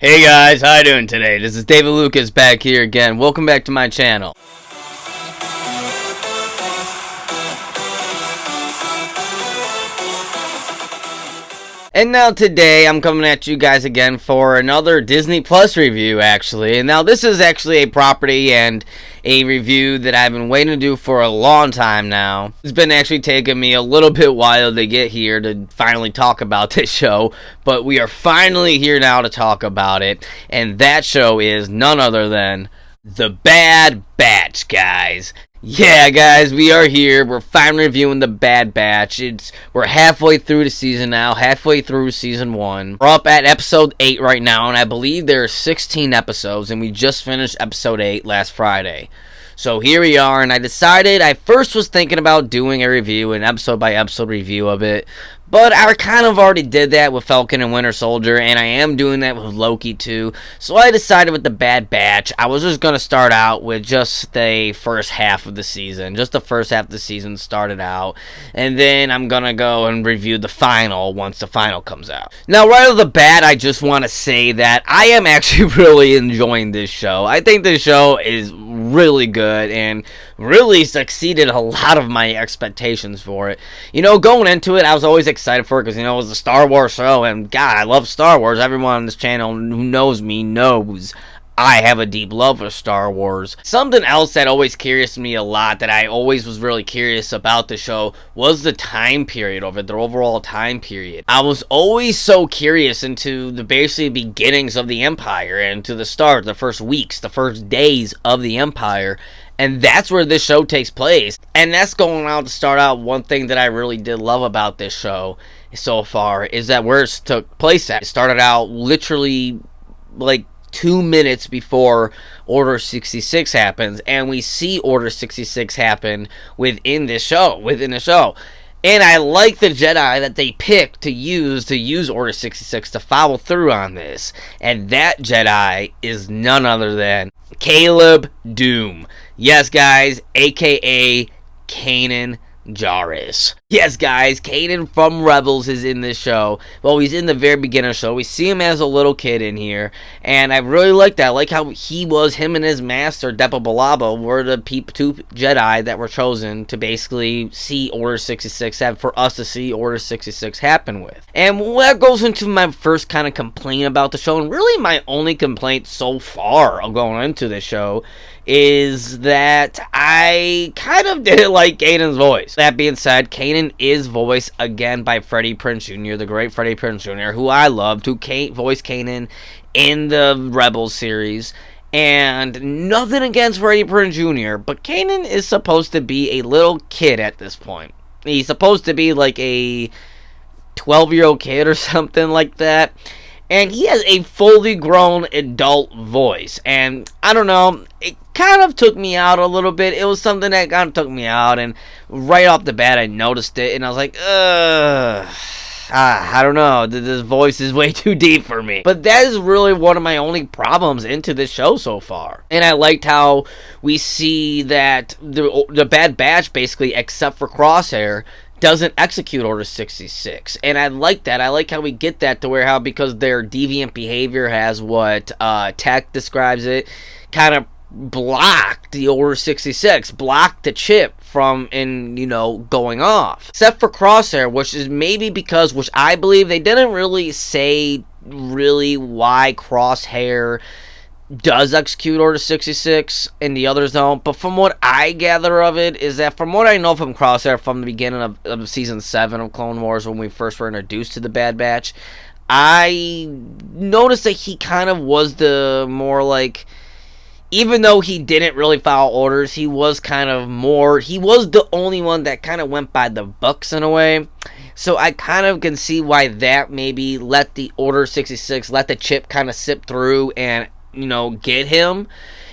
Hey guys, how you doing today? This is David Lucas back here again. Welcome back to my channel. And now today I'm coming at you guys again for another Disney Plus review actually. And now this is actually a property and a review that I've been waiting to do for a long time now. It's been actually taking me a little bit while to get here to finally talk about this show, but we are finally here now to talk about it. And that show is none other than The Bad Batch, guys. Yeah, guys, we are here. We're finally reviewing The Bad Batch. We're halfway through the season now, halfway through season 1. We're up at episode 8 right now, and I believe there are 16 episodes, and we just finished episode 8 last Friday. So here we are, and I decided, I first was thinking about doing a review, an episode-by-episode review of it, but I kind of already did that with Falcon and Winter Soldier, and I am doing that with Loki too. So I decided with The Bad Batch, I was just going to start out with just the first half of the season. Just the first half of the season started out, and then I'm going to go and review the final once the final comes out. Now, right off the bat, I just want to say that I am actually really enjoying this show. I think this show is really good and really succeeded a lot of my expectations for it. You know, going into it, I was always excited for it because, you know, it was a Star Wars show, and God, I love Star Wars. Everyone on this channel who knows me knows I have a deep love for Star Wars. Something else that always curious me a lot, that I always was really curious about the show, was the time period of it, the overall time period. I was always so curious into the basically beginnings of the Empire and to the start, the first weeks, the first days of the Empire. And that's where this show takes place. And that's going out to start out. One thing that I really did love about this show so far is that where it took place at. It started out literally like 2 minutes before Order 66 happens, and we see Order 66 happen within the show. And I like the Jedi that they picked to use Order 66 to follow through on this. And that Jedi is none other than Caleb Dume. Yes, guys, aka Kanan Jarrus. Yes, guys, Kanan from Rebels is in this show. Well, he's in the very beginning of the show. We see him as a little kid in here, and I really like that. I like how him and his master, Depa Billaba, were the two Jedi that were chosen to basically see Order 66 happen, for us to see Order 66 happen with. And that goes into my first kind of complaint about the show, and really my only complaint so far of going into this show, is that I kind of didn't like Kanan's voice. That being said, Kanan is voiced again by Freddie Prinze Jr., the great Freddie Prinze Jr., who I loved, who voiced Kanan in the Rebels series. And nothing against Freddie Prinze Jr., but Kanan is supposed to be a little kid at this point. He's supposed to be like a 12-year-old kid or something like that. And he has a fully grown adult voice. And I don't know, it kind of took me out a little bit. It was something that kind of took me out. And right off the bat, I noticed it. And I was like, I don't know. This voice is way too deep for me. But that is really one of my only problems into this show so far. And I liked how we see that the Bad Batch, basically, except for Crosshair, doesn't execute Order 66, and I like that. I like how we get that to where because their deviant behavior has what Tech describes it, kind of blocked the Order 66, blocked the chip from going off. Except for Crosshair, which is maybe because, which I believe they didn't really say why Crosshair does execute Order 66 and the others don't, but from what I gather of it is that, from what I know from Crosshair from the beginning of season 7 of Clone Wars, when we first were introduced to the Bad Batch, I noticed that he kind of was the more like, even though he didn't really follow orders, he was the only one that kind of went by the books in a way. So I kind of can see why that maybe let the Order 66, let the chip kind of sip through and get him.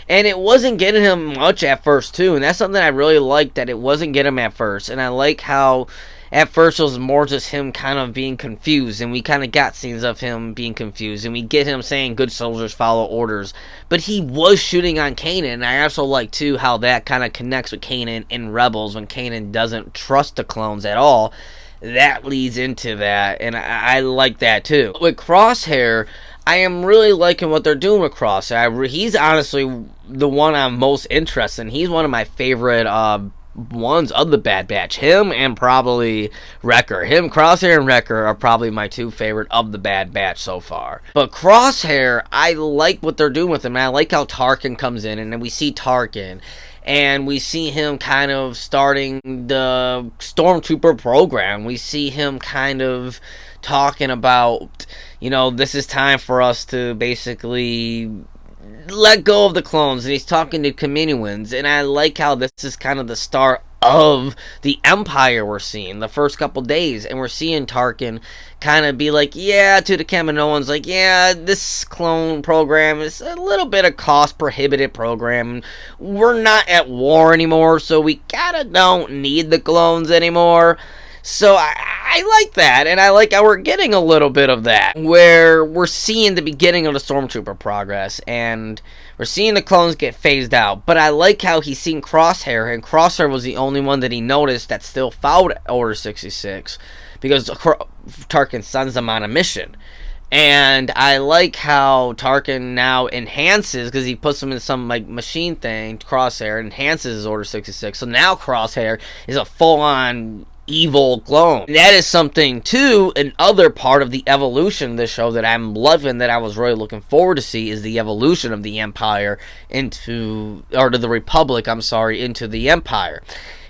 And it wasn't getting him much at first too, and that's something I really liked, that it wasn't getting him at first. And I like how at first it was more just him kind of being confused, and we kind of got scenes of him being confused, and we get him saying good soldiers follow orders, but he was shooting on Kanan. And I also like too how that kind of connects with Kanan in Rebels, when Kanan doesn't trust the clones at all. That leads into that, and I like that too. With Crosshair, I am really liking what they're doing with Crosshair. He's honestly the one I'm most interested in. He's one of my favorite ones of the Bad Batch. Him and probably Wrecker. Crosshair and Wrecker are probably my two favorite of the Bad Batch so far. But Crosshair, I like what they're doing with him. And I like how Tarkin comes in, and then we see Tarkin. And we see him kind of starting the Stormtrooper program. We see him kind of talking about, this is time for us to basically let go of the clones. And he's talking to Kaminoans. And I like how this is kind of the start of the Empire we're seeing the first couple days. And we're seeing Tarkin kind of be like, yeah, to the Kaminoans, like, yeah, this clone program is a little bit of cost prohibitive program. We're not at war anymore, so we kinda don't need the clones anymore. So I like that, and I like how we're getting a little bit of that, where we're seeing the beginning of the Stormtrooper progress, and we're seeing the clones get phased out. But I like how he's seen Crosshair, and Crosshair was the only one that he noticed that still followed Order 66, because Tarkin sends him on a mission. And I like how Tarkin now enhances, because he puts him in some machine thing, Crosshair enhances his Order 66. So now Crosshair is a full-on evil clone. That is something too, another part of the evolution of this show that I'm loving, that I was really looking forward to see, is the evolution of the Empire to the Republic, into the Empire.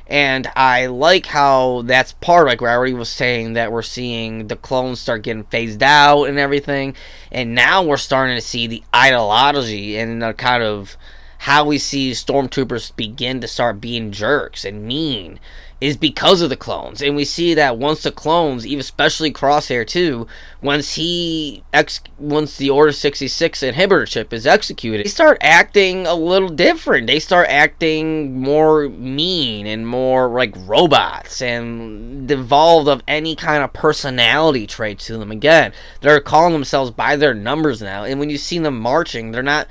And I like how that's part, like where I already was saying, that we're seeing the clones start getting phased out and everything. And now we're starting to see the ideology and the kind of how we see Stormtroopers begin to start being jerks and mean is because of the clones. And we see that once the clones, even especially Crosshair too, once the Order 66 inhibitor chip is executed, they start acting a little different. They start acting more mean and more like robots, and devolved of any kind of personality trait to them. Again, they're calling themselves by their numbers now, and when you see them marching, they're not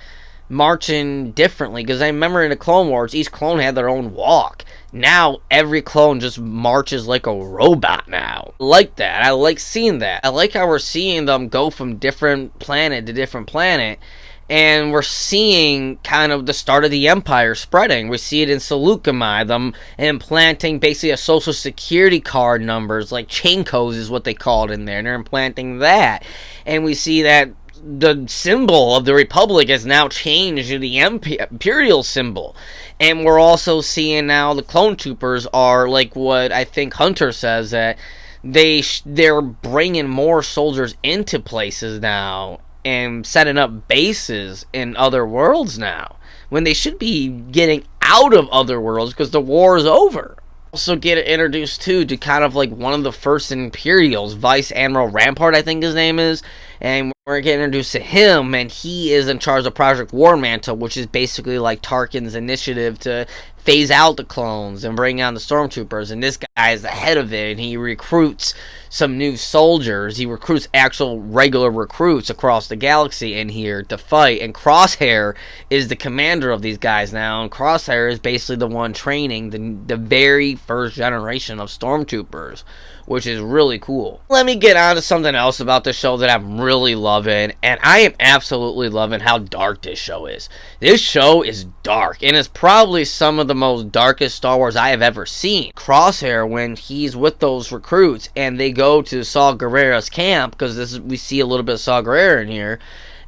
marching differently, because I remember in the Clone Wars, each clone had their own walk. Now every clone just marches like a robot now. I like that. I like seeing that. I like how we're seeing them go from different planet to different planet, and we're seeing kind of the start of the Empire spreading. We see it in Saleucami, them implanting basically a social security card numbers, like chain codes is what they call it in there, and they're implanting that. And we see that the symbol of the Republic has now changed to the Imperial symbol. And we're also seeing now the clone troopers are like what I think Hunter says, that they're bringing more soldiers into places now and setting up bases in other worlds now, when they should be getting out of other worlds because the war is over. Also get introduced to kind of like one of the first Imperials, Vice Admiral Rampart, I think his name is, and we're getting introduced to him, and he is in charge of Project War Mantle, which is basically like Tarkin's initiative to phase out the clones and bring on the Stormtroopers, and this guy is the head of it, and he recruits some new soldiers. He recruits actual regular recruits across the galaxy in here to fight, and Crosshair is the commander of these guys now, and Crosshair is basically the one training the very first generation of Stormtroopers, which is really cool. Let me get on to something else about this show that I'm really loving, and I am absolutely loving how dark this show is. This show is dark, and it's probably some of the most darkest Star Wars I have ever seen. Crosshair, when he's with those recruits, and they go to Saw Gerrera's camp, because we see a little bit of Saw Gerrera in here,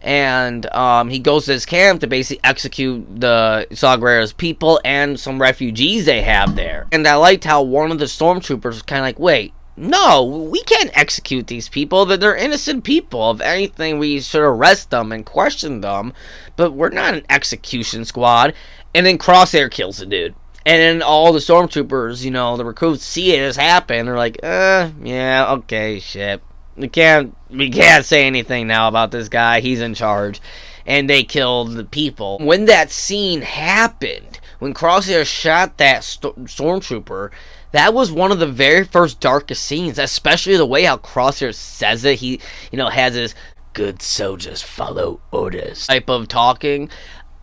and he goes to his camp to basically execute the Saw Gerrera's people and some refugees they have there. And I liked how one of the Stormtroopers was kind of like, wait, no, we can't execute these people. That they're innocent people. If anything, we should arrest them and question them. But we're not an execution squad. And then Crosshair kills the dude. And then all the Stormtroopers, the recruits see it as happen. They're like, yeah, okay, shit. We can't say anything now about this guy. He's in charge. And they killed the people. When that scene happened, when Crosshair shot that Stormtrooper, that was one of the very first darkest scenes, especially the way how Crosshair says it. He, has his good soldiers follow orders type of talking.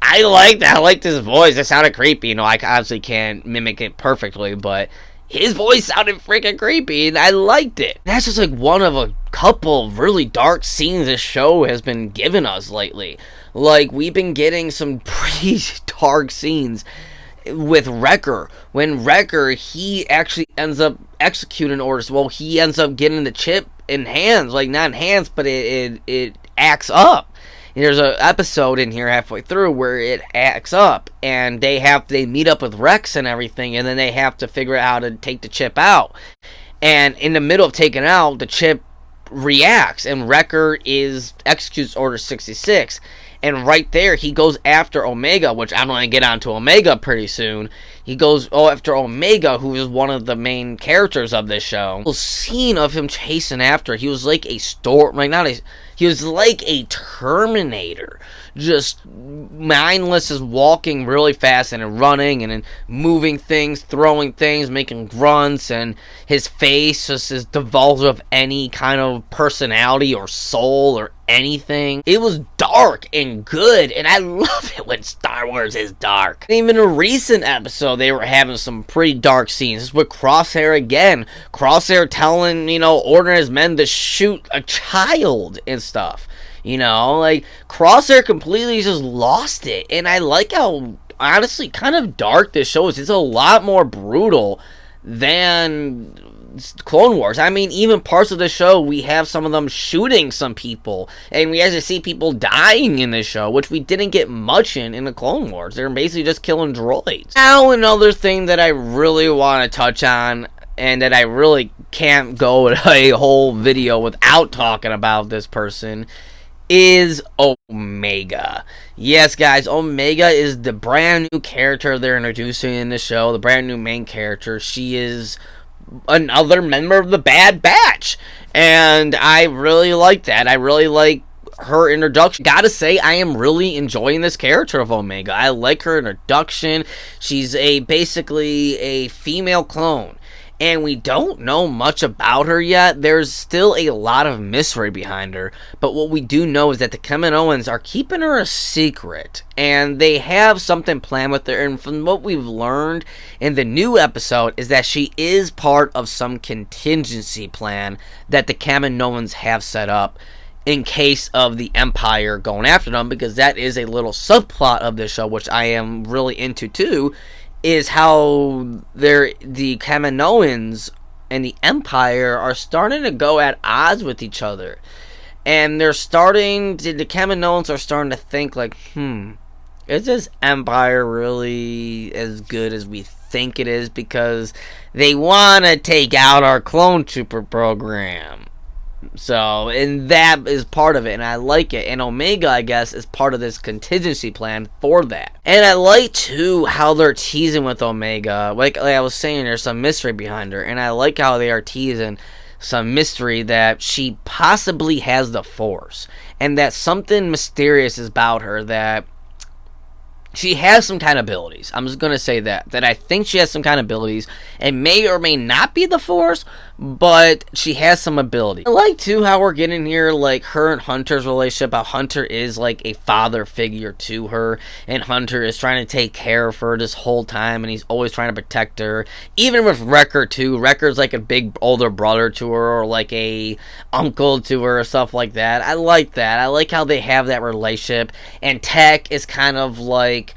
I like that. I liked his voice. It sounded creepy. I obviously can't mimic it perfectly, but his voice sounded freaking creepy, and I liked it. That's just like one of a couple of really dark scenes this show has been giving us lately. Like, we've been getting some pretty dark scenes with Wrecker. When Wrecker, he actually ends up executing orders. Well, he ends up getting the chip in hands. Like, not in hands, but it acts up. And there's an episode in here halfway through where it acts up, and they meet up with Rex and everything, and then they have to figure out how to take the chip out. And in the middle of taking out, the chip reacts, and Wrecker executes Order 66. And right there, he goes after Omega, which I'm going to get onto Omega pretty soon. He goes after Omega, who is one of the main characters of this show. The scene of him chasing after, he was like he was like a Terminator. Just mindless, as walking really fast and running and moving things, throwing things, making grunts, and his face just is devoid of any kind of personality or soul or anything. It was dark and good, and I love it when Star Wars is dark. And even a recent episode, they were having some pretty dark scenes. This is with Crosshair again. Crosshair telling, ordering his men to shoot a child and stuff. Like, Crosshair completely just lost it. And I like how, honestly, kind of dark this show is. It's a lot more brutal than Clone Wars. I mean, even parts of the show, we have some of them shooting some people. And we actually see people dying in this show, which we didn't get much in the Clone Wars. They're basically just killing droids. Now, another thing that I really want to touch on, and that I really can't go a whole video without talking about this person, is Omega. Yes, guys, Omega is the brand new character they're introducing in the show, the brand new main character. She is another member of the Bad Batch, and I really like that. I really like her introduction. Gotta say, I am really enjoying this character of Omega. I like her introduction. She's basically a female clone, and we don't know much about her yet. There's still a lot of mystery behind her, but what we do know is that the Kaminoans are keeping her a secret, and they have something planned with her. And from what we've learned in the new episode is that she is part of some contingency plan that the Kaminoans have set up in case of the Empire going after them, because that is a little subplot of this show, which I am really into too, is how the Kaminoans and the Empire are starting to go at odds with each other. And the Kaminoans are starting to think like, is this Empire really as good as we think it is? Because they want to take out our clone trooper program. So, and that is part of it, and I like it. And Omega, I guess, is part of this contingency plan for that. And I like, too, how they're teasing with Omega. Like I was saying, there's some mystery behind her, and I like how they are teasing some mystery that she possibly has the Force, and that something mysterious is about her, that she has some kind of abilities. I'm just going to say that I think she has some kind of abilities. It may or may not be the Force, but she has some ability. I like, too, how we're getting here, like, her and Hunter's relationship, how Hunter is, like, a father figure to her, and Hunter is trying to take care of her this whole time, and he's always trying to protect her. Even with Wrecker, too. Wrecker's like a big older brother to her, or like a uncle to her, or stuff like that. I like that. I like how they have that relationship, and Tech is kind of like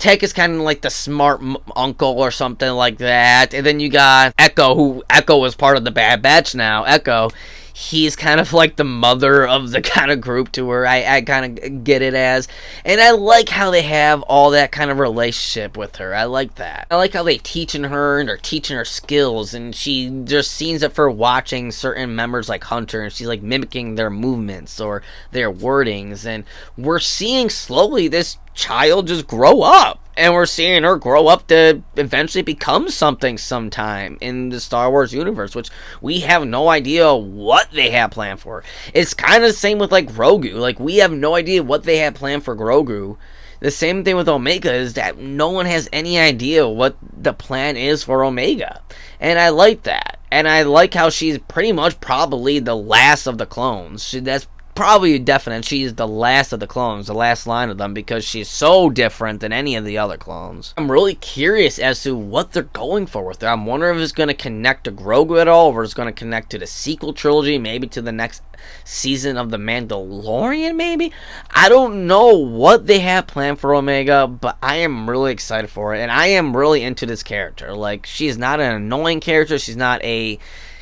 the smart uncle or something like that. And then you got Echo, who Echo is part of the Bad Batch now. Echo, he's kind of like the mother of the kind of group to her. I kind of get it as. And I like how they have all that kind of relationship with her. I like that. I like how they teaching her and they're teaching her skills. And she just sees it for watching certain members like Hunter. And she's like mimicking their movements or their wordings. And we're seeing slowly this child just grow up, and we're seeing her grow up to eventually become something sometime in the Star Wars universe, which we have no idea what they have planned for. It's kind of the same with like Grogu. Like, we have no idea what they have planned for Grogu. The same thing with Omega is that no one has any idea what the plan is for Omega, and I like that. And I like how she's pretty much probably the last of the clones. That's probably definite. She's the last of the clones, the last line of them, because she's so different than any of the other clones. I'm really curious as to what they're going for with her. I'm wondering if it's going to connect to Grogu at all, or it's going to connect to the sequel trilogy, maybe to the next season of The Mandalorian, maybe? I don't know what they have planned for Omega, but I am really excited for it, and I am really into this character. Like, she's not an annoying character, she's not a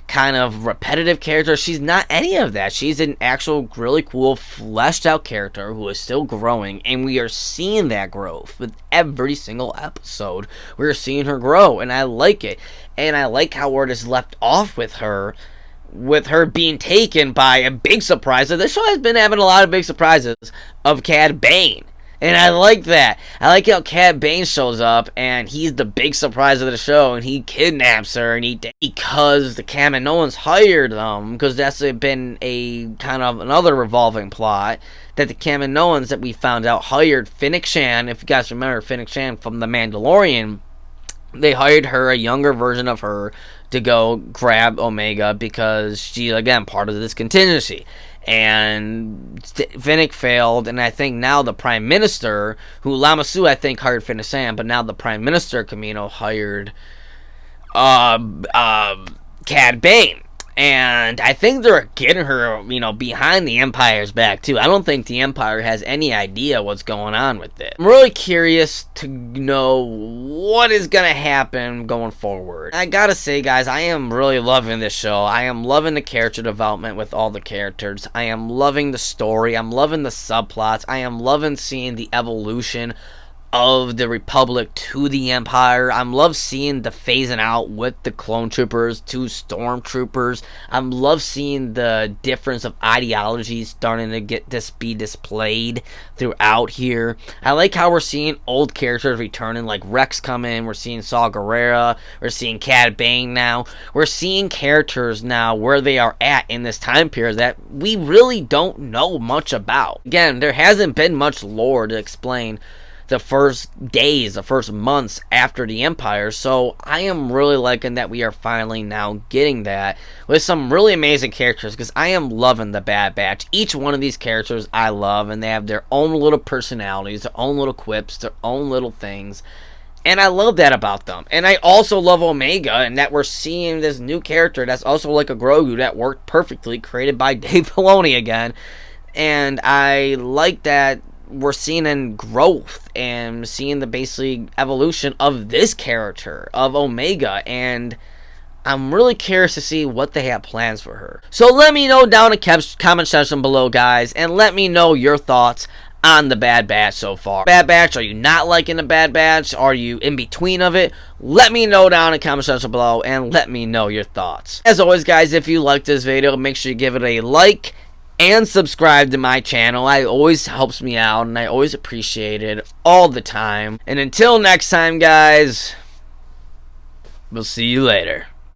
kind of repetitive character, she's not any of that. She's an actual really cool fleshed out character who is still growing, and we are seeing that growth with every single episode. We're seeing her grow, and I like it, and I like how word is left off with her being taken by a big surprise. So this show has been having a lot of big surprises of Cad Bane. And I like that. I like how Cad Bane shows up, and he's the big surprise of the show, and he kidnaps her, and because the Kaminoans hired them, because that's been a kind of another revolving plot, that the Kaminoans that we found out hired Fennec Shand. If you guys remember Fennec Shand from The Mandalorian, they hired her, a younger version of her, to go grab Omega because she's, again, part of this contingency. And Fennec failed, and I think now the Prime Minister, who Lama Su, I think, hired Fennec Shand, but now the Prime Minister, Kamino, hired Cad Bane. And I think they're getting her, behind the Empire's back, too. I don't think the Empire has any idea what's going on with it. I'm really curious to know what is going to happen going forward. I gotta say, guys, I am really loving this show. I am loving the character development with all the characters. I am loving the story. I'm loving the subplots. I am loving seeing the evolution of the Republic to the Empire. I'm love seeing the phasing out with the clone troopers to stormtroopers. I'm love seeing the difference of ideologies starting to be displayed throughout here. I like how we're seeing old characters returning, like Rex come in. We're seeing Saw Gerrera. We're seeing Cad Bane now. We're seeing characters now where they are at in this time period that we really don't know much about. Again, there hasn't been much lore to explain the first days, the first months after the Empire, so I am really liking that we are finally now getting that with some really amazing characters, because I am loving the Bad Batch. Each one of these characters I love, and they have their own little personalities, their own little quips, their own little things, and I love that about them. And I also love Omega, and that we're seeing this new character that's also like a Grogu that worked perfectly, created by Dave Filoni again, and I like that we're seeing in growth and seeing the basically evolution of this character, of Omega, and I'm really curious to see what they have plans for her. So let me know down in the comment section below, guys, and let me know your thoughts on the Bad Batch so far. Bad Batch, are you not liking the Bad Batch? Are you in between of it? Let me know down in the comment section below, and let me know your thoughts. As always, guys, if you liked this video, make sure you give it a like and subscribe to my channel. It always helps me out, and I always appreciate it all the time. And until next time, guys, we'll see you later.